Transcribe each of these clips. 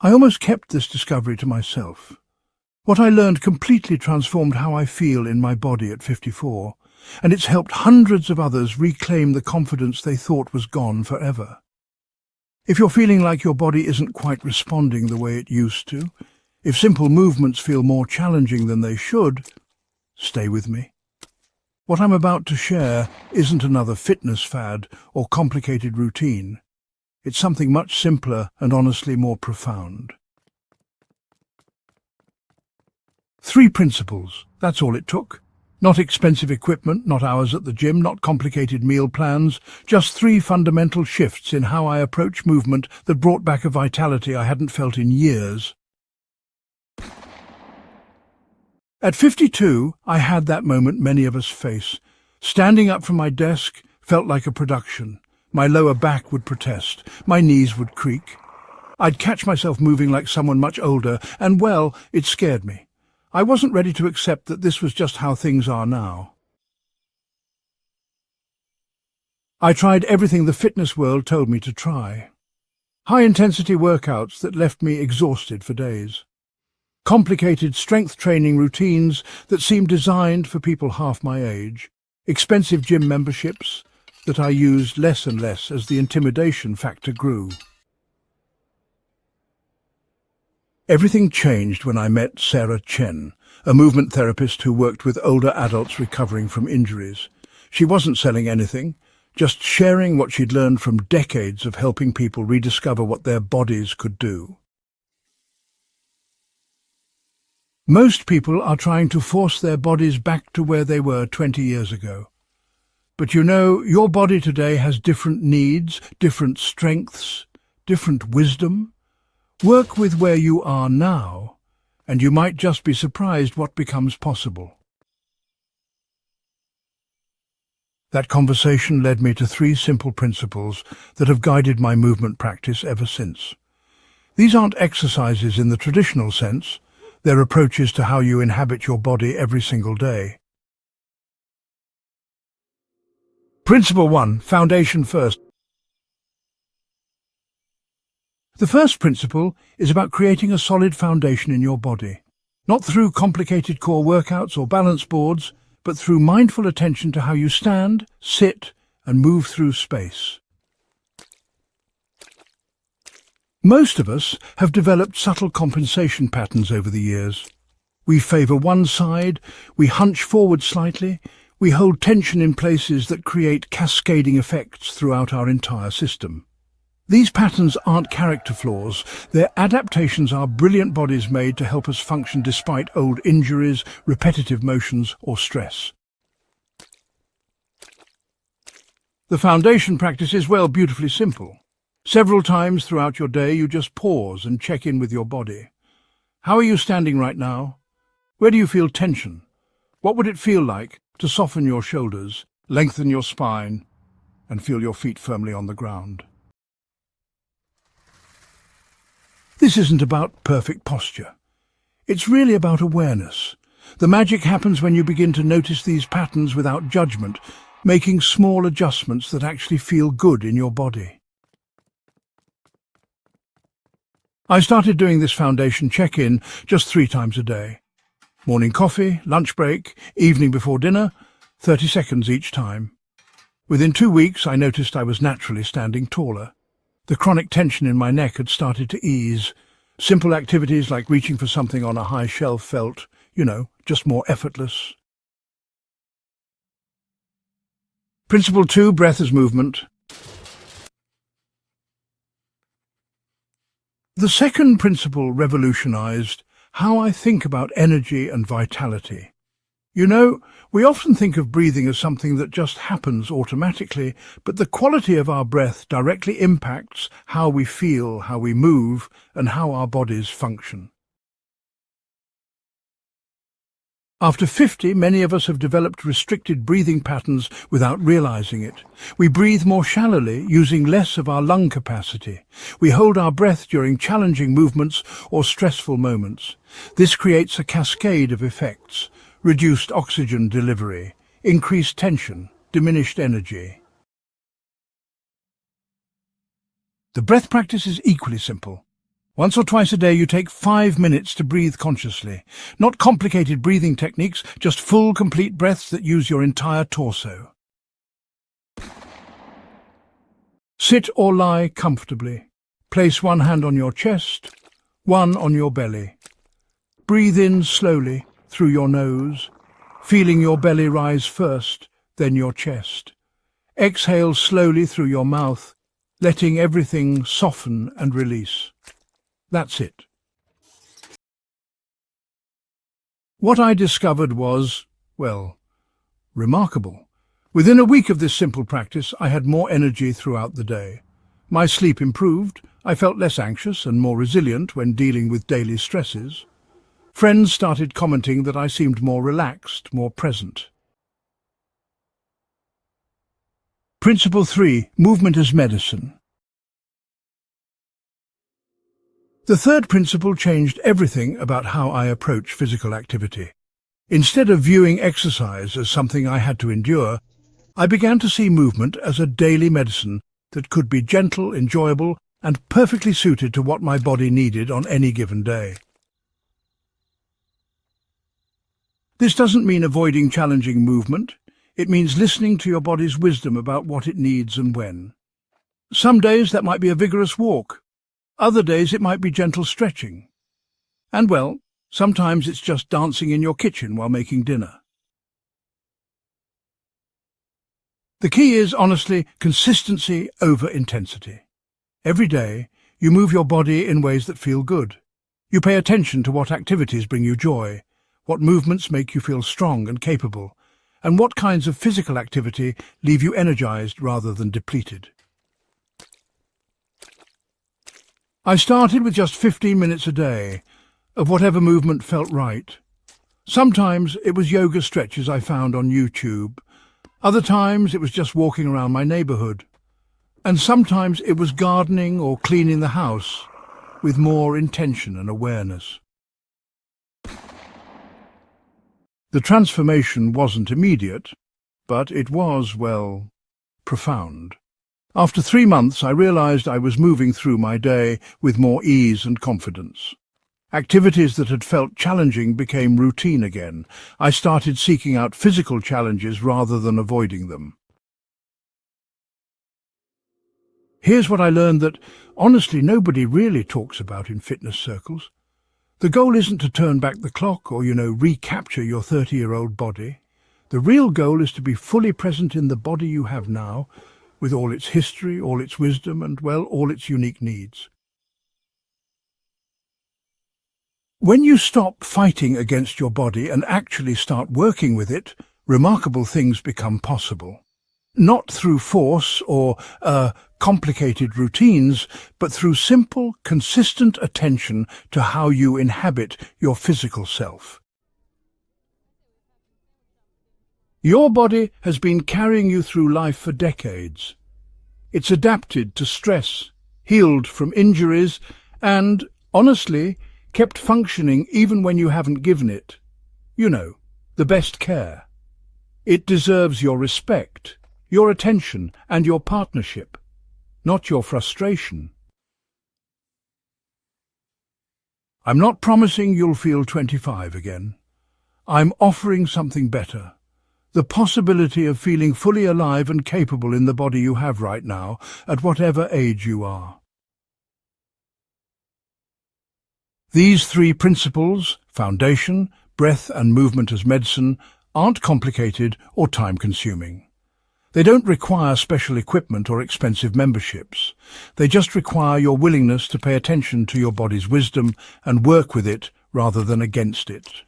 I almost kept this discovery to myself. What I learned completely transformed how I feel in my body at 54, and it's helped hundreds of others reclaim the confidence they thought was gone forever. If you're feeling like your body isn't quite responding the way it used to, if simple movements feel more challenging than they should, stay with me. What I'm about to share isn't another fitness fad or complicated routine. It's something much simpler and honestly more profound. 3 principles, that's all it took. Not expensive equipment, not hours at the gym, not complicated meal plans, just 3 fundamental shifts in how I approach movement that brought back a vitality I hadn't felt in years. At 52, I had that moment many of us face. Standing up from my desk felt like a production. My lower back would protest, my knees would creak. I'd catch myself moving like someone much older, and well, it scared me. I wasn't ready to accept that this was just how things are now. I tried everything the fitness world told me to try. High-intensity workouts that left me exhausted for days. Complicated strength training routines that seemed designed for people half my age. Expensive gym memberships that I used less and less as the intimidation factor grew. Everything changed when I met Sarah Chen, a movement therapist who worked with older adults recovering from injuries. She wasn't selling anything, just sharing what she'd learned from decades of helping people rediscover what their bodies could do. Most people are trying to force their bodies back to where they were 20 years ago. But you know, your body today has different needs, different strengths, different wisdom. Work with where you are now, and you might just be surprised what becomes possible. That conversation led me to 3 simple principles that have guided my movement practice ever since. These aren't exercises in the traditional sense. They're approaches to how you inhabit your body every single day. Principle 1, foundation first. The first principle is about creating a solid foundation in your body, not through complicated core workouts or balance boards, but through mindful attention to how you stand, sit, and move through space. Most of us have developed subtle compensation patterns over the years. We favor one side, we hunch forward slightly, we hold tension in places that create cascading effects throughout our entire system. These patterns aren't character flaws, they're adaptations our brilliant bodies made to help us function despite old injuries, repetitive motions, or stress. The foundation practice is, well, beautifully simple. Several times throughout your day, you just pause and check in with your body. How are you standing right now? Where do you feel tension? What would it feel like to soften your shoulders, lengthen your spine, and feel your feet firmly on the ground? This isn't about perfect posture. It's really about awareness. The magic happens when you begin to notice these patterns without judgment, making small adjustments that actually feel good in your body. I started doing this foundation check-in just 3 times a day. Morning coffee, lunch break, evening before dinner, 30 seconds each time. Within 2 weeks, I noticed I was naturally standing taller. The chronic tension in my neck had started to ease. Simple activities like reaching for something on a high shelf felt, just more effortless. Principle 2, breath as movement. The second principle revolutionized how I think about energy and vitality. We often think of breathing as something that just happens automatically, but the quality of our breath directly impacts how we feel, how we move, and how our bodies function. After 50, many of us have developed restricted breathing patterns without realizing it. We breathe more shallowly, using less of our lung capacity. We hold our breath during challenging movements or stressful moments. This creates a cascade of effects: reduced oxygen delivery, increased tension, diminished energy. The breath practice is equally simple. Once or twice a day you take 5 minutes to breathe consciously. Not complicated breathing techniques, just full, complete breaths that use your entire torso. Sit or lie comfortably. Place one hand on your chest, one on your belly. Breathe in slowly through your nose, feeling your belly rise first, then your chest. Exhale slowly through your mouth, letting everything soften and release. That's it. What I discovered was, well, remarkable. Within a week of this simple practice, I had more energy throughout the day. My sleep improved, I felt less anxious and more resilient when dealing with daily stresses. Friends started commenting that I seemed more relaxed, more present. Principle 3. Movement as medicine. The third principle changed everything about how I approach physical activity. Instead of viewing exercise as something I had to endure, I began to see movement as a daily medicine that could be gentle, enjoyable, and perfectly suited to what my body needed on any given day. This doesn't mean avoiding challenging movement. It means listening to your body's wisdom about what it needs and when. Some days that might be a vigorous walk. Other days it might be gentle stretching. And well, sometimes it's just dancing in your kitchen while making dinner. The key is, honestly, consistency over intensity. Every day, you move your body in ways that feel good. You pay attention to what activities bring you joy, what movements make you feel strong and capable, and what kinds of physical activity leave you energized rather than depleted. I started with just 15 minutes a day, of whatever movement felt right. Sometimes it was yoga stretches I found on YouTube. Other times it was just walking around my neighborhood. And sometimes it was gardening or cleaning the house, with more intention and awareness. The transformation wasn't immediate, but it was, well, profound. After 3 months, I realized I was moving through my day with more ease and confidence. Activities that had felt challenging became routine again. I started seeking out physical challenges rather than avoiding them. Here's what I learned that, honestly, nobody really talks about in fitness circles. The goal isn't to turn back the clock or, recapture your 30-year-old body. The real goal is to be fully present in the body you have now, with all its history, all its wisdom, and, well, all its unique needs. When you stop fighting against your body and actually start working with it, remarkable things become possible. Not through force or complicated routines, but through simple, consistent attention to how you inhabit your physical self. Your body has been carrying you through life for decades. It's adapted to stress, healed from injuries, and, honestly, kept functioning even when you haven't given it, the best care. It deserves your respect, your attention, and your partnership, not your frustration. I'm not promising you'll feel 25 again. I'm offering something better. The possibility of feeling fully alive and capable in the body you have right now, at whatever age you are. These 3 principles, foundation, breath and movement as medicine, aren't complicated or time-consuming. They don't require special equipment or expensive memberships. They just require your willingness to pay attention to your body's wisdom and work with it rather than against it.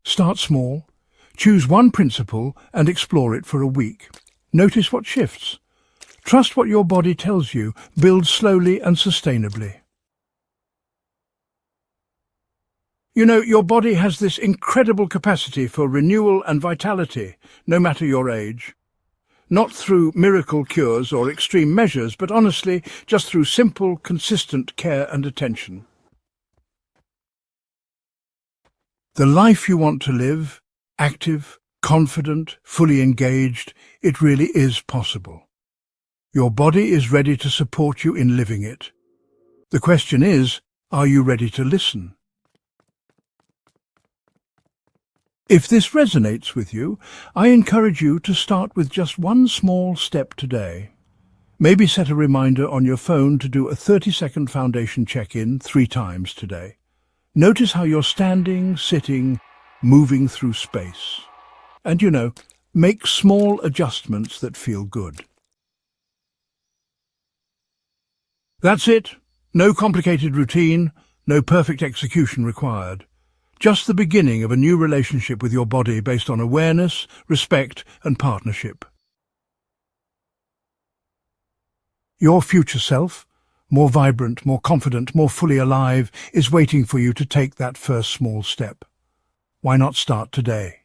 Start small. Choose one principle and explore it for a week. Notice what shifts. Trust what your body tells you. Build slowly and sustainably. Your body has this incredible capacity for renewal and vitality, no matter your age. Not through miracle cures or extreme measures, but honestly, just through simple, consistent care and attention. The life you want to live, active, confident, fully engaged, it really is possible. Your body is ready to support you in living it. The question is, are you ready to listen? If this resonates with you, I encourage you to start with just one small step today. Maybe set a reminder on your phone to do a 30-second foundation check-in 3 times today. Notice how you're standing, sitting, moving through space. And make small adjustments that feel good. That's it. No complicated routine, no perfect execution required. Just the beginning of a new relationship with your body based on awareness, respect, and partnership. Your future self, more vibrant, more confident, more fully alive, is waiting for you to take that first small step. Why not start today?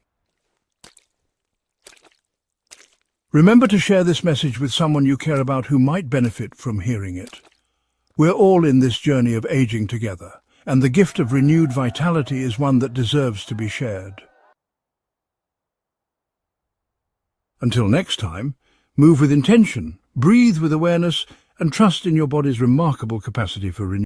Remember to share this message with someone you care about who might benefit from hearing it. We're all in this journey of aging together, and the gift of renewed vitality is one that deserves to be shared. Until next time, move with intention, breathe with awareness, and trust in your body's remarkable capacity for renewal.